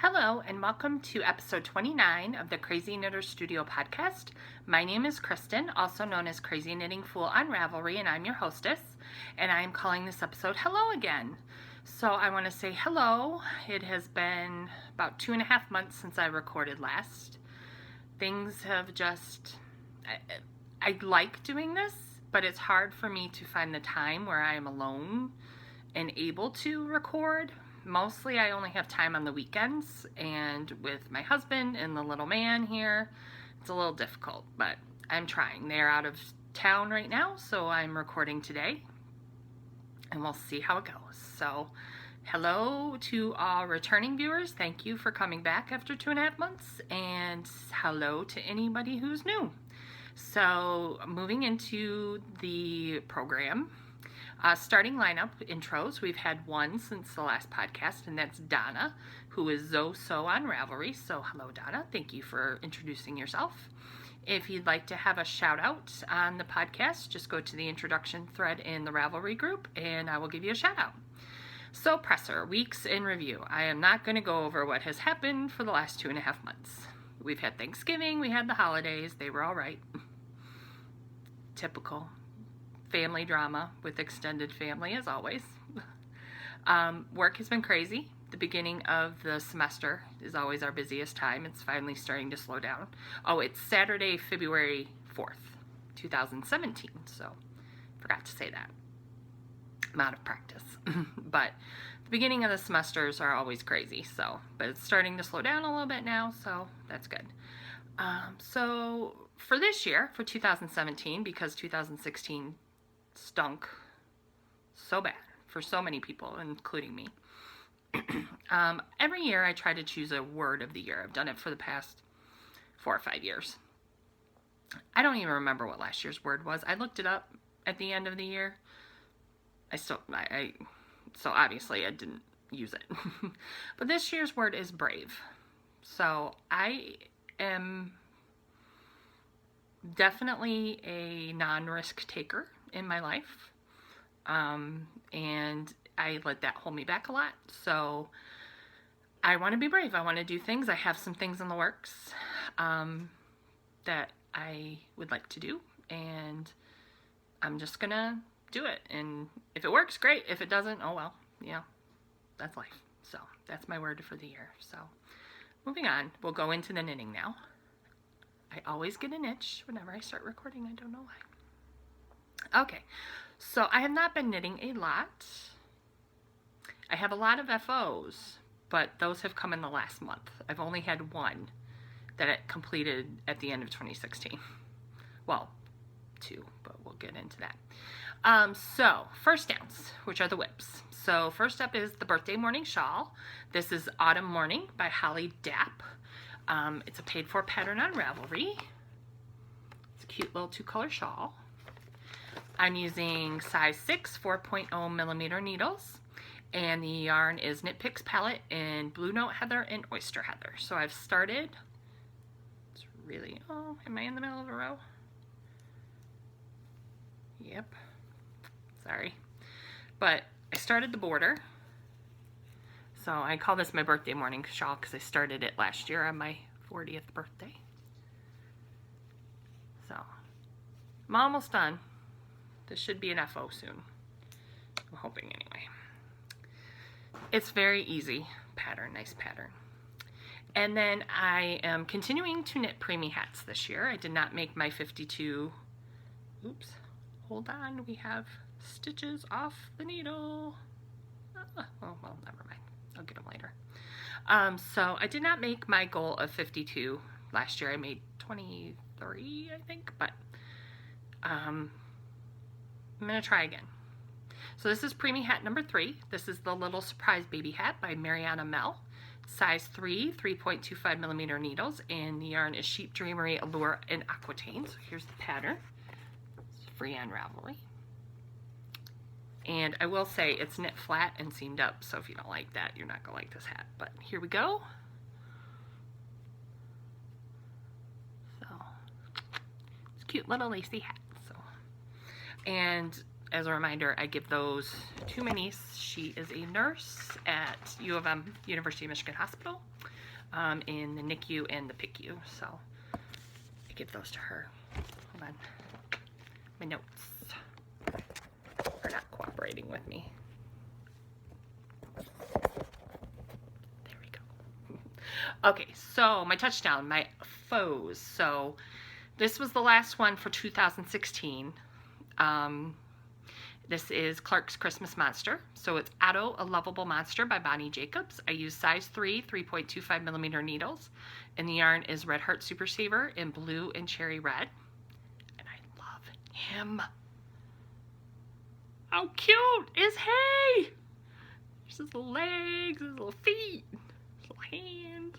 Hello, and welcome to episode 29 of the Crazy Knitter Studio podcast. My name is Kristen, also known as Crazy Knitting Fool on Ravelry, and I'm your hostess. And I am calling this episode Hello Again. So I want to say hello. It has been about 2.5 months since I recorded last. Things have just... I like doing this, but it's hard for me to find the time where I am alone and able to record. Mostly I only have time on the weekends, and with my husband and the little man here, it's a little difficult, but I'm trying. They're out of town right now, so I'm recording today, and we'll see how it goes. So, hello to all returning viewers. Thank you for coming back after 2.5 months, and hello to anybody who's new. So, moving into the program, starting lineup intros, we've had one since the last podcast, and that's Donna, who is So on Ravelry. So hello, Donna. Thank you for introducing yourself. If you'd like to have a shout out on the podcast, just go to the introduction thread in the Ravelry group, and I will give you a shout out. So Presser, weeks in review. I am not going to go over what has happened for the last 2.5 months. We've had Thanksgiving, we had the holidays, they were all right. Typical. Family drama with extended family as always. Work has been crazy. The beginning of the semester is always our busiest time. It's finally starting to slow down. Oh, it's Saturday, February 4th, 2017. So, forgot to say that. I'm out of practice. But the beginning of the semesters are always crazy. So, but it's starting to slow down a little bit now. So, that's good. So, for this year, for 2017, because 2016 stunk so bad for so many people, including me. Every year I try to choose a word of the year. I've done it for the past 4 or 5 years. I don't even remember what last year's word was. I looked it up at the end of the year. So obviously I didn't use it. But this year's word is brave. So I am definitely a non-risk taker in my life, and I let that hold me back a lot. So I want to be brave. I want to do things. I have some things in the works that I would like to do, and I'm just gonna do it. And if it works, great. If it doesn't, oh well, yeah, that's life. So that's my word for the year. So moving on, we'll go into the knitting now. I always get an itch whenever I start recording. I don't know why. Okay, so I have not been knitting a lot. I have a lot of FOs, but those have come in the last month. I've only had one that I completed at the end of 2016. Well, 2, but we'll get into that. So, first downs, which are the whips. So, first up is the Birthday Morning Shawl. This is Autumn Morning by Holly Dapp. It's a paid-for pattern on Ravelry. It's a cute little 2-color shawl. I'm using size 6, 4.0 millimeter needles, and the yarn is Knit Picks Palette in Blue Note Heather and Oyster Heather. So I've started, it's really, oh, am I in the middle of a row? Yep, sorry. But I started the border. So I call this my birthday morning shawl because I started it last year on my 40th birthday. So I'm almost done. This should be an FO soon. I'm hoping anyway. It's very easy pattern, nice pattern. And then I am continuing to knit preemie hats this year. I did not make my 52, oops, hold on, we have stitches off the needle. Oh, well, never mind. I'll get them later. So I did not make my goal of 52 last year. I made 23, I think, but I'm going to try again. So this is preemie hat number 3. This is the Little Surprise Baby Hat by Mariana Mel. Size 3, 3.25 millimeter needles, and the yarn is Sheep Dreamery, Allure, and Aquitaine. So here's the pattern. It's free on Ravelry. And I will say it's knit flat and seamed up, so if you don't like that, you're not going to like this hat. But here we go. So, it's a cute little lacy hat. So, and as a reminder, I give those to my niece. She is a nurse at U of M, University of Michigan Hospital, in the NICU and the PICU. So I give those to her. Hold on. My notes are not cooperating with me. There we go. Okay, so my touchdown, my foes. So this was the last one for 2016. This is Clark's Christmas Monster. So it's Otto, a Lovable Monster by Bonnie Jacobs. I use size 3, 3.25 millimeter needles. And the yarn is Red Heart Super Saver in blue and cherry red. And I love him. How cute is he? There's his little legs, his little feet, his little hands.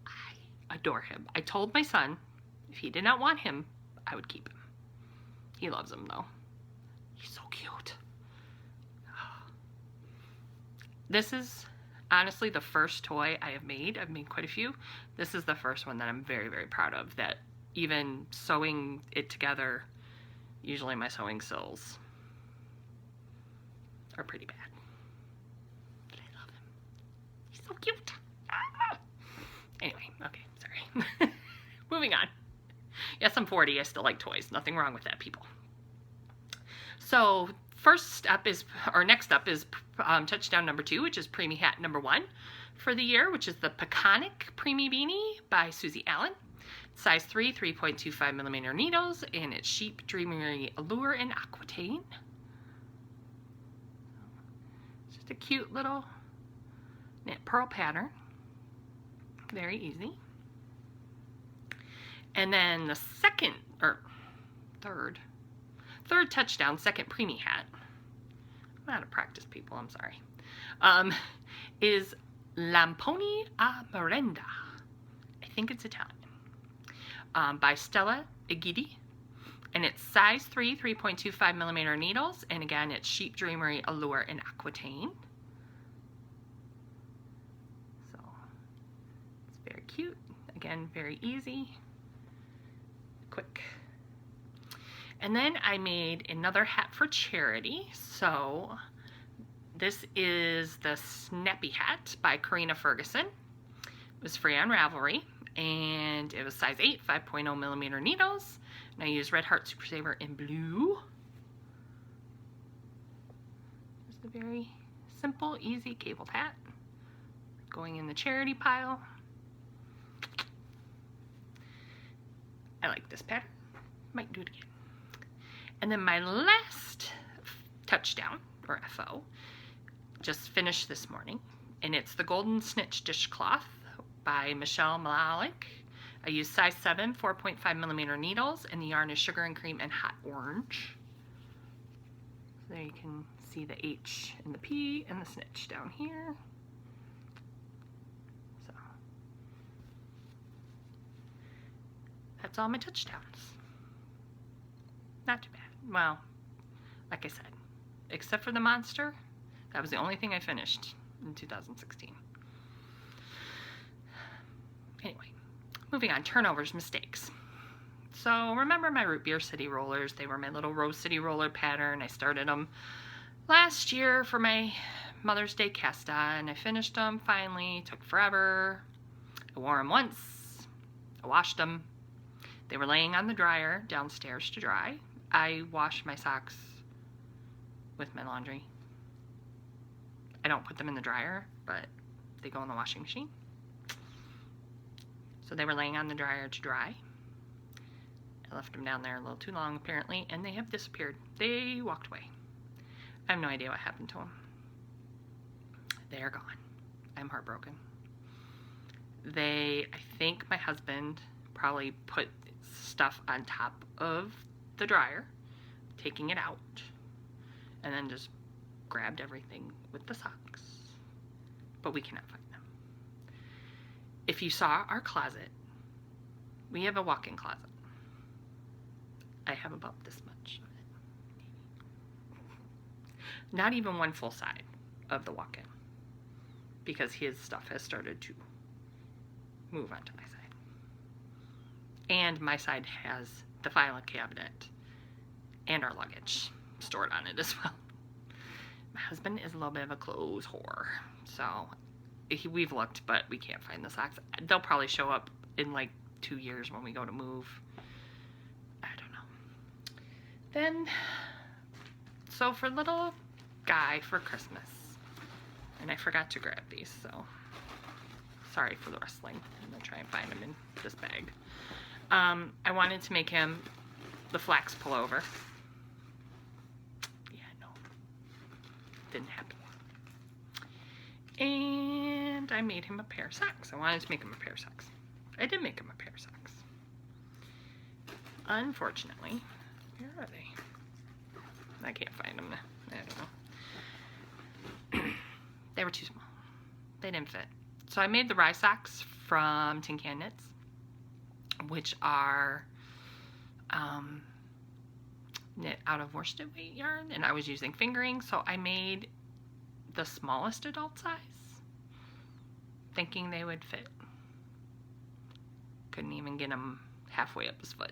I adore him. I told my son if he did not want him, I would keep him. He loves him though. He's so cute. This is honestly the first toy I have made. I've made quite a few. This is the first one that I'm very, very proud of, that even sewing it together, usually my sewing sills are pretty bad. But I love him. He's so cute. Ah! Anyway, okay, sorry. Moving on. Yes, I'm 40. I still like toys. Nothing wrong with that, people. So next up is touchdown number 2, which is Preemie Hat number 1 for the year, which is the Peconic Preemie Beanie by Susie Allen. Size 3, 3.25 millimeter needles, and it's Sheep Dreamery Allure in Aquitaine. It's just a cute little knit purl pattern. Very easy. And then the third touchdown, second Preemie hat. I'm out of practice, people, I'm sorry. Is Lamponi a Merenda. I think it's Italian. By Stella Egidi. And it's size 3, 3.25 millimeter needles. And again, it's Sheep Dreamery Allure in Aquitaine. So, it's very cute. Again, very easy. Quick. And then I made another hat for charity. So this is the Snappy Hat by Karina Ferguson. It was free on Ravelry, and it was size 8, 5.0 millimeter needles. And I used Red Heart Super Saver in blue. Just a very simple, easy cabled hat going in the charity pile. I like this pattern. Might do it again. And then my last touchdown, or FO, just finished this morning. And it's the Golden Snitch Dishcloth by Michelle Malalik. I use size 7, 4.5 millimeter needles, and the yarn is Sugar and Cream and Hot Orange. So there you can see the H and the P and the snitch down here. So that's all my touchdowns. Not too bad. Well, like I said, except for the monster, that was the only thing I finished in 2016. Anyway, moving on, turnovers, mistakes. So remember my Root Beer City rollers? They were my little Rose City roller pattern. I started them last year for my Mother's Day cast on. I finished them finally. Took forever. I wore them once. I washed them. They were laying on the dryer downstairs to dry. I wash my socks with my laundry. I don't put them in the dryer, but they go in the washing machine. So they were laying on the dryer to dry. I left them down there a little too long, apparently, and they have disappeared. They walked away. I have no idea what happened to them. They are gone. I'm heartbroken. I think my husband probably put stuff on top of the dryer, taking it out, and then just grabbed everything with the socks. But we cannot find them. If you saw our closet, we have a walk-in closet. I have about this much of it. Not even one full side of the walk-in, because his stuff has started to move onto my side. And my side has the filing cabinet and our luggage stored on it as well. My husband is a little bit of a clothes whore, so we've looked, but we can't find the socks. They'll probably show up in like 2 years when we go to move. I don't know. Then, so for little guy for Christmas, and I forgot to grab these, so sorry for the rustling. I'm gonna try and find them in this bag. I wanted to make him the flax pullover. Yeah, no, didn't happen. And I made him a pair of socks. I wanted to make him a pair of socks. I did make him a pair of socks. Unfortunately, where are they? I can't find them now. I don't know. They were too small. They didn't fit. So I made the rye socks from Tin Can Knits, which are knit out of worsted weight yarn, and I was using fingering, so I made the smallest adult size, thinking they would fit. Couldn't even get them halfway up his foot.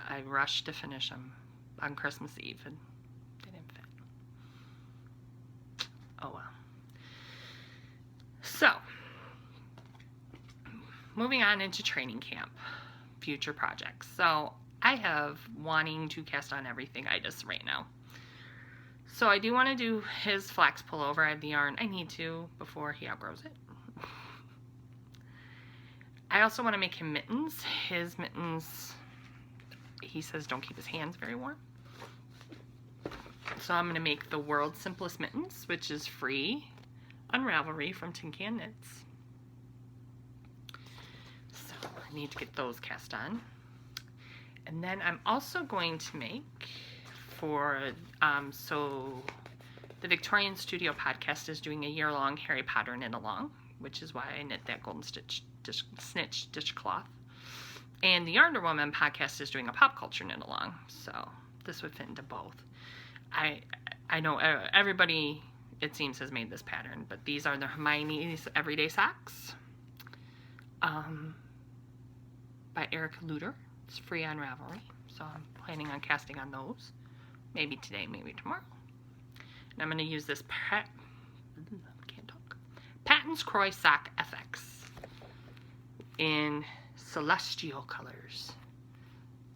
I rushed to finish them on Christmas Eve, and they didn't fit. Oh well. So, moving on into training camp, future projects. So, I have wanting to cast on everything itis right now. So, I do want to do his flax pullover. I have the yarn. I need to before he outgrows it. I also want to make him mittens. His mittens, he says, don't keep his hands very warm. So I'm going to make the world's simplest mittens, which is free on Ravelry from Tin Can Knits. So I need to get those cast on. And then I'm also going to make for, so the Victorian Studio podcast is doing a year-long Harry Potter knit-along, which is why I knit that golden snitch dishcloth. And the Yarn Woman podcast is doing a pop culture knit-along, so this would fit into both. I know everybody, it seems, has made this pattern, but these are the Hermione's Everyday Socks by Erica Luter. It's free on Ravelry, so I'm planning on casting on those. Maybe today, maybe tomorrow. And I'm going to use this Patton's Croy Sock FX in Celestial colors.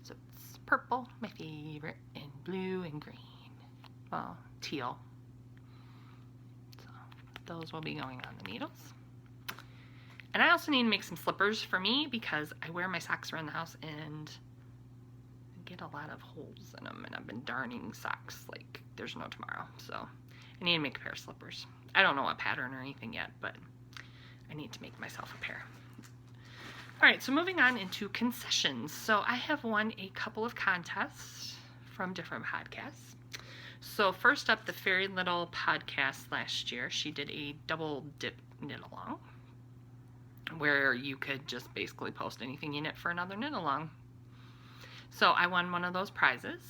So it's purple, my favorite, and blue and green. Well, teal. So those will be going on the needles. And I also need to make some slippers for me because I wear my socks around the house and I get a lot of holes in them, and I've been darning socks like there's no tomorrow. So I need to make a pair of slippers. I don't know what pattern or anything yet, but I need to make myself a pair. Alright, so moving on into concessions. So I have won a couple of contests from different podcasts. So first up, the Fairy Little podcast last year, she did a double dip knit along, where you could just basically post anything you knit for another knit along. So I won one of those prizes.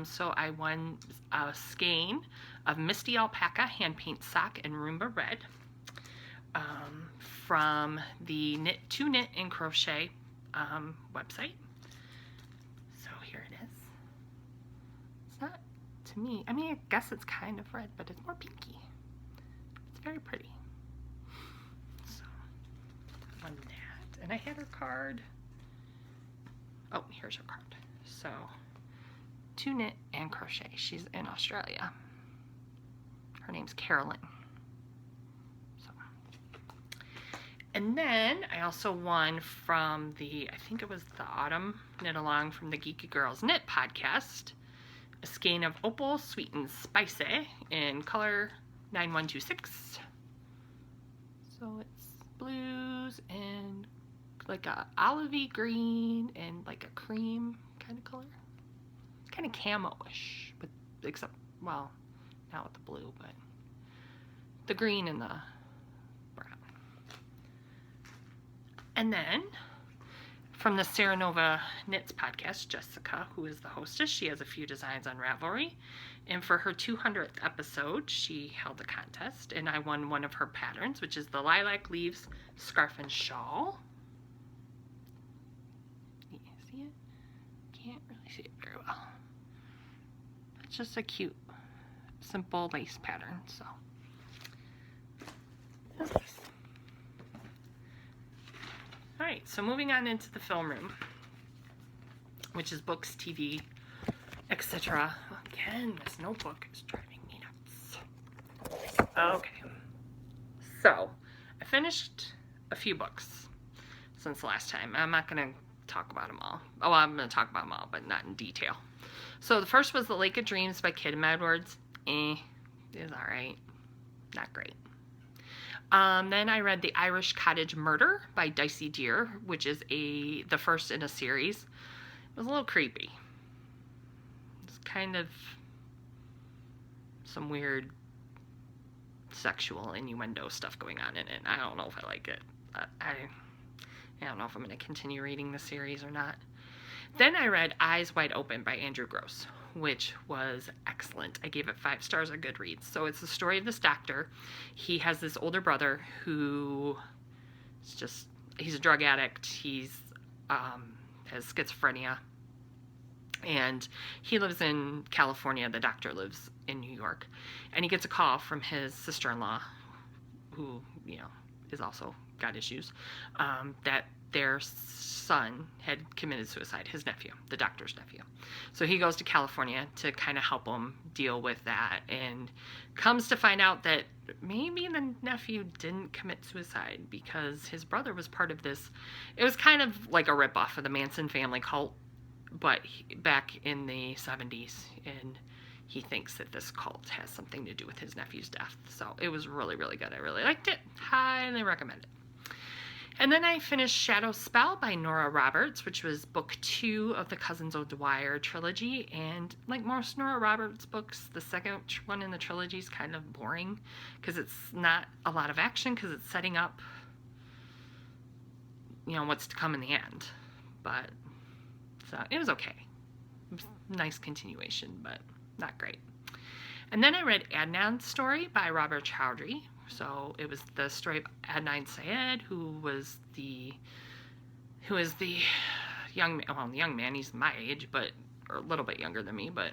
So I won a skein of Misty Alpaca hand paint sock in Roomba Red from the Knit to Knit and Crochet website. So here it is. It's not, to me, I mean, I guess it's kind of red, but it's more pinky. It's very pretty. So I won that. And I had her card. Oh, here's her card. So, to knit and crochet. She's in Australia. Her name's Carolyn. So, and then I also won from the, I think it was the Autumn Knit Along from the Geeky Girls Knit podcast, a skein of Opal Sweet and Spicy in color 9126. So it's blues and like a olivey green and like a cream kind of color. Kind of camo-ish, but except, well, not with the blue, but the green and the brown. And then from the Sarah Nova Knits podcast, Jessica, who is the hostess, she has a few designs on Ravelry. And for her 200th episode, she held a contest, and I won one of her patterns, which is the Lilac Leaves Scarf and Shawl. You see it? Can't really see it very well. It's just a cute, simple lace pattern, so. That's nice. All right, so moving on into the film room, which is books, TV, etc. Again, this notebook is driving me nuts. Okay, so I finished a few books since the last time. I'm not going to talk about them all. Oh, I'm going to talk about them all, but not in detail. So the first was The Lake of Dreams by Kim Edwards. It was all right, not great. Then I read The Irish Cottage Murder by Dicey Deer, which is the first in a series. It was a little creepy. It's kind of some weird sexual innuendo stuff going on in it. I don't know if I like it. I don't know if I'm going to continue reading the series or not. Then I read Eyes Wide Open by Andrew Gross, which was excellent. I gave it 5 stars on Goodreads. So it's the story of this doctor. He has this older brother who is he's a drug addict. He's has schizophrenia. And he lives in California. The doctor lives in New York. And he gets a call from his sister-in-law, who, is also got issues, that their son had committed suicide, his nephew, the doctor's nephew. So he goes to California to kind of help him deal with that, and comes to find out that maybe the nephew didn't commit suicide because his brother was part of this. It was kind of like a ripoff of the Manson family cult, but back in the 70s, and he thinks that this cult has something to do with his nephew's death. So it was really, really good. I really liked it. Highly recommend it. And then I finished Shadow Spell by Nora Roberts, which was book 2 of the Cousins O'Dwyer trilogy. And like most Nora Roberts books, the second one in the trilogy is kind of boring because it's not a lot of action, because it's setting up, what's to come in the end. But so it was okay. It was a nice continuation, but not great. And then I read Adnan's Story by Robert Chowdhury. So it was the story of Adnan Syed, who is the young man. Well, the young man, he's my age, but or a little bit younger than me. But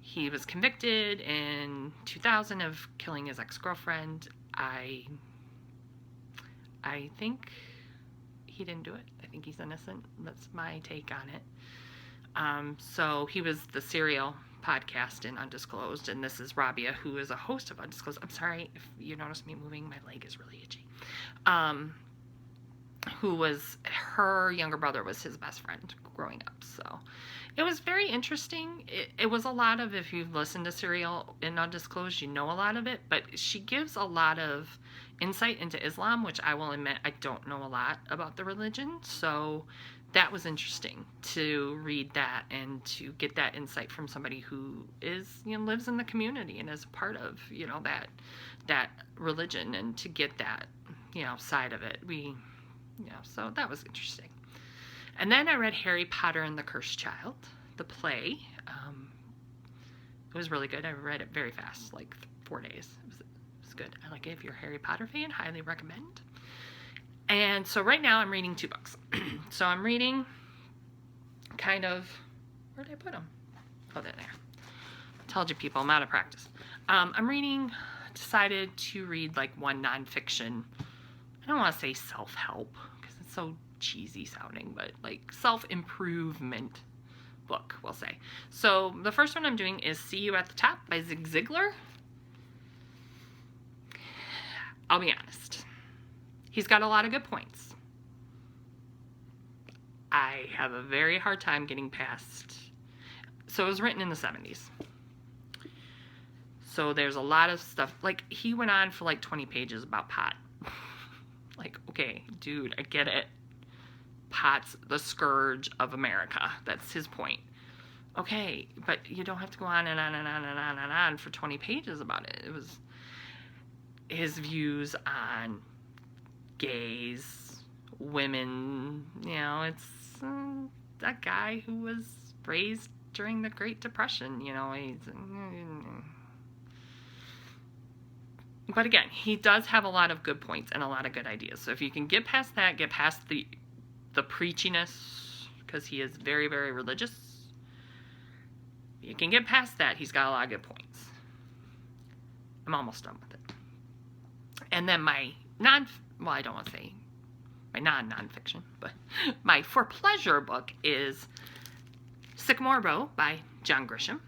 he was convicted in 2000 of killing his ex-girlfriend. I think he didn't do it. I think he's innocent. That's my take on it. So he was the serial podcast in Undisclosed, and this is Rabia, who is a host of Undisclosed. I'm sorry if you notice me moving, my leg is really itchy. Who was, her younger brother was his best friend growing up. So it was very interesting. It was a lot of, if you've listened to Serial in Undisclosed, you know a lot of it, but she gives a lot of insight into Islam, which I will admit I don't know a lot about the religion. So that was interesting to read that and to get that insight from somebody who is, lives in the community and is part of, that religion, and to get that, side of it. So that was interesting. And then I read Harry Potter and the Cursed Child, the play. It was really good. I read it very fast, like 4 days. It was good. I like it. If you're a Harry Potter fan, highly recommend. And so right now I'm reading 2 books. So I'm reading where did I put them? Oh, they're there. I told you people, I'm out of practice. Decided to read like one nonfiction. I don't want to say self-help because it's so cheesy sounding, but like self-improvement book, we'll say. So the first one I'm doing is See You at the Top by Zig Ziglar. I'll be honest. He's got a lot of good points. I have a very hard time getting past. So it was written in the 70s. So there's a lot of stuff. Like, he went on for like 20 pages about pot. Like, okay, dude, I get it. Pot's the scourge of America. That's his point. Okay, but you don't have to go on and on and on and on and on for 20 pages about it. It was his views on gays, women, it's that guy who was raised during the Great Depression, but again, he does have a lot of good points and a lot of good ideas. So if you can get past that, get past the preachiness, because he is very, very religious, you can get past that. He's got a lot of good points. I'm almost done with it. And then my I don't want to say my non-nonfiction, but my for pleasure book is Sycamore Bow by John Grisham.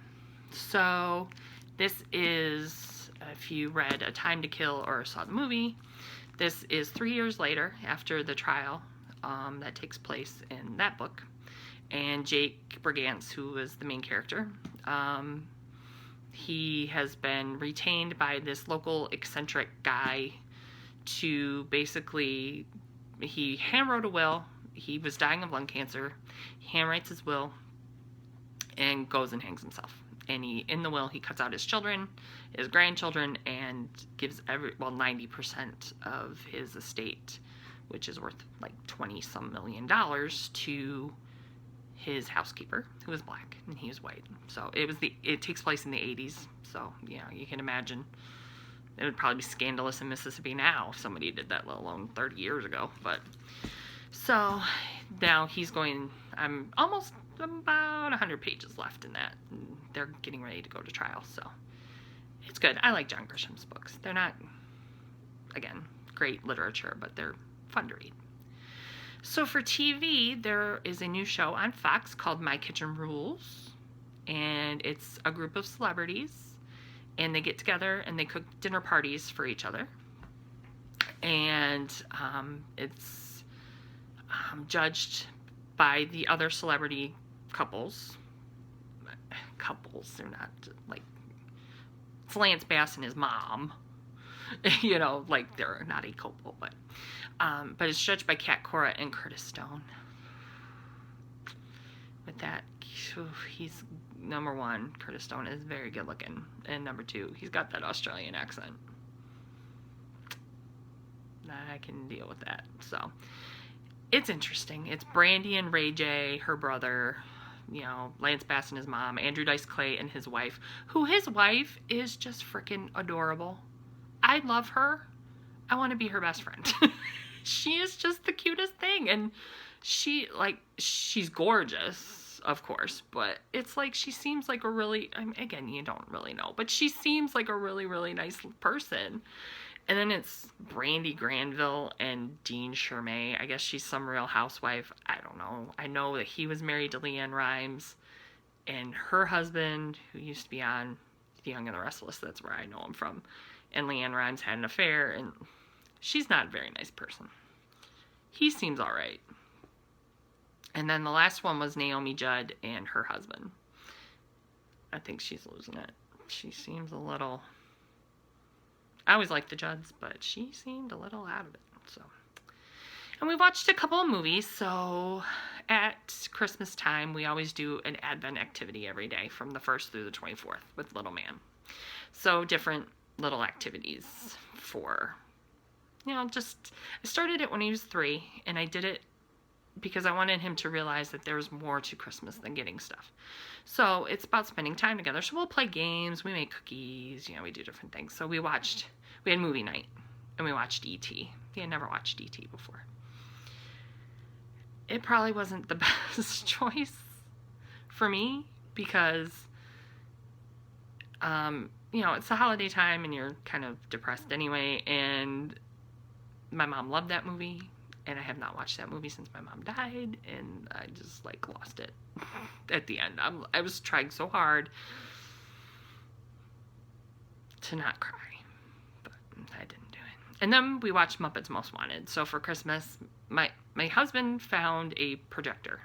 So this is, if you read A Time to Kill or saw the movie, this is 3 years later after the trial that takes place in that book. And Jake Brigance, who is the main character, he has been retained by this local eccentric guy to basically, he handwrote a will. He was dying of lung cancer. He handwrites his will and goes and hangs himself. And in the will, he cuts out his children, his grandchildren, and gives 90% of his estate, which is worth like $20-some million, to his housekeeper, who is black, and he is white. So it takes place in the 80s. So, you can imagine it would probably be scandalous in Mississippi now if somebody did that, let alone 30 years ago. But so now I'm almost about 100 pages left in that. And they're getting ready to go to trial. So it's good. I like John Grisham's books. They're not, again, great literature, but they're fun to read. So for TV, there is a new show on Fox called My Kitchen Rules, and it's a group of celebrities, and they get together and they cook dinner parties for each other, and it's judged by the other celebrity couples. They're not like, it's Lance Bass and his mom. Like they're not a couple, but it's judged by Kat Cora and Curtis Stone. With that, he's number one. Curtis Stone is very good looking, and number two, he's got that Australian accent. I can deal with that. So it's interesting. It's Brandy and Ray J, her brother, Lance Bass and his mom, Andrew Dice Clay and his wife, who his wife is just freaking adorable. I love her. I want to be her best friend. She is just the cutest thing. And she's gorgeous, of course, but it's like she seems like a really, again, you don't really know, but she seems like a really, really nice person. And then it's Brandy Granville and Dean Shermay. I guess she's some Real Housewife. I don't know. I know that he was married to Leanne Rimes, and her husband, who used to be on The Young and the Restless, that's where I know him from, and Leanne Rimes had an affair, and she's not a very nice person. He seems all right. And then the last one was Naomi Judd and her husband. I think she's losing it. She seems a little... I always liked the Judds, but she seemed a little out of it. So, and we watched a couple of movies. So at Christmas time, we always do an Advent activity every day from the 1st through the 24th with little man. So different little activities for, I started it when he was 3, and I did it because I wanted him to realize that there's more to Christmas than getting stuff. So it's about spending time together. So we'll play games, we make cookies, we do different things. So we had movie night, and we watched E.T. He had never watched E.T. before. It probably wasn't the best choice for me because, it's the holiday time and you're kind of depressed anyway, and my mom loved that movie. And I have not watched that movie since my mom died, and I just, lost it at the end. I was trying so hard to not cry, but I didn't do it. And then we watched Muppets Most Wanted. So for Christmas, my husband found a projector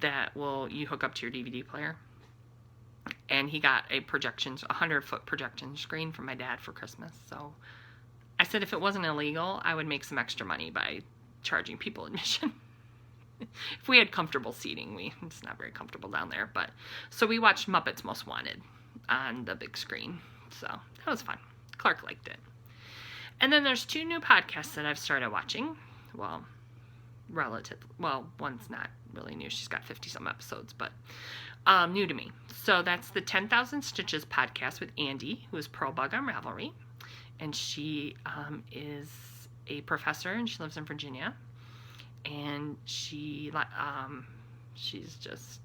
that you hook up to your DVD player. And he got a 100-foot projection screen from my dad for Christmas, so... I said if it wasn't illegal, I would make some extra money by charging people admission. If we had comfortable seating, it's not very comfortable down there. So we watched Muppets Most Wanted on the big screen. So that was fun. Clark liked it. And then there's 2 new podcasts that I've started watching. Well, one's not really new. She's got 50-some episodes, but new to me. So that's the 10,000 Stitches podcast with Andy, who is Pearl Bug on Ravelry. And she is a professor, and she lives in Virginia. And she's just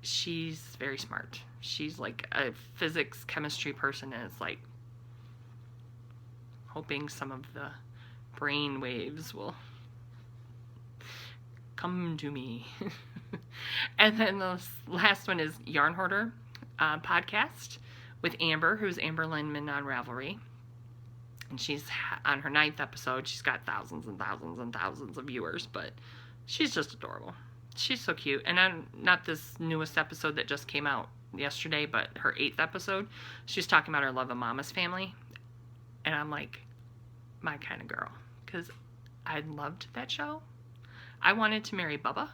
she's very smart. She's like a physics, chemistry person, and it's like hoping some of the brain waves will come to me. And then the last one is Yarn Hoarder podcast with Amber, who's Amber Lindman on Ravelry. And she's on her 9th episode. She's got thousands and thousands and thousands of viewers, but she's just adorable. She's so cute. And not this newest episode that just came out yesterday, but her 8th episode, she's talking about her love of Mama's Family. And I'm like, my kind of girl. Because I loved that show. I wanted to marry Bubba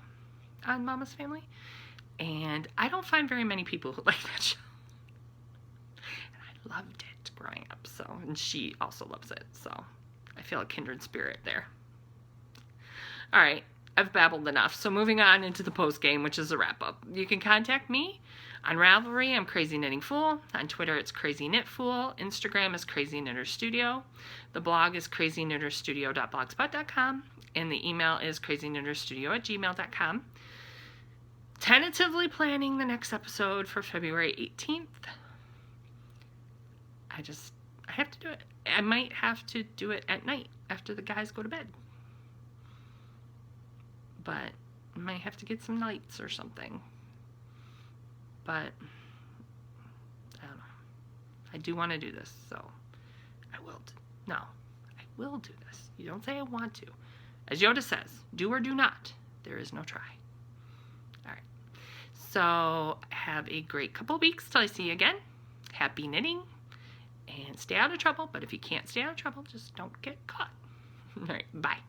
on Mama's Family. And I don't find very many people who like that show. And I loved it growing up. So, and she also loves it. So I feel a kindred spirit there. All right. I've babbled enough. So moving on into the post game, which is a wrap up. You can contact me on Ravelry. I'm Crazy Knitting Fool. On Twitter, it's Crazy Knit Fool. Instagram is Crazy Knitter Studio. The blog is crazyknitterstudio.blogspot.com. And the email is crazyknitterstudio@gmail.com. Tentatively planning the next episode for February 18th. I have to do it. I might have to do it at night after the guys go to bed. But I might have to get some lights or something. But I don't know. I do want to do this, so I will. I will do this. You don't say I want to. As Yoda says, do or do not. There is no try. All right. So have a great couple weeks till I see you again. Happy knitting. And stay out of trouble. But if you can't stay out of trouble, just don't get caught. All right. Bye.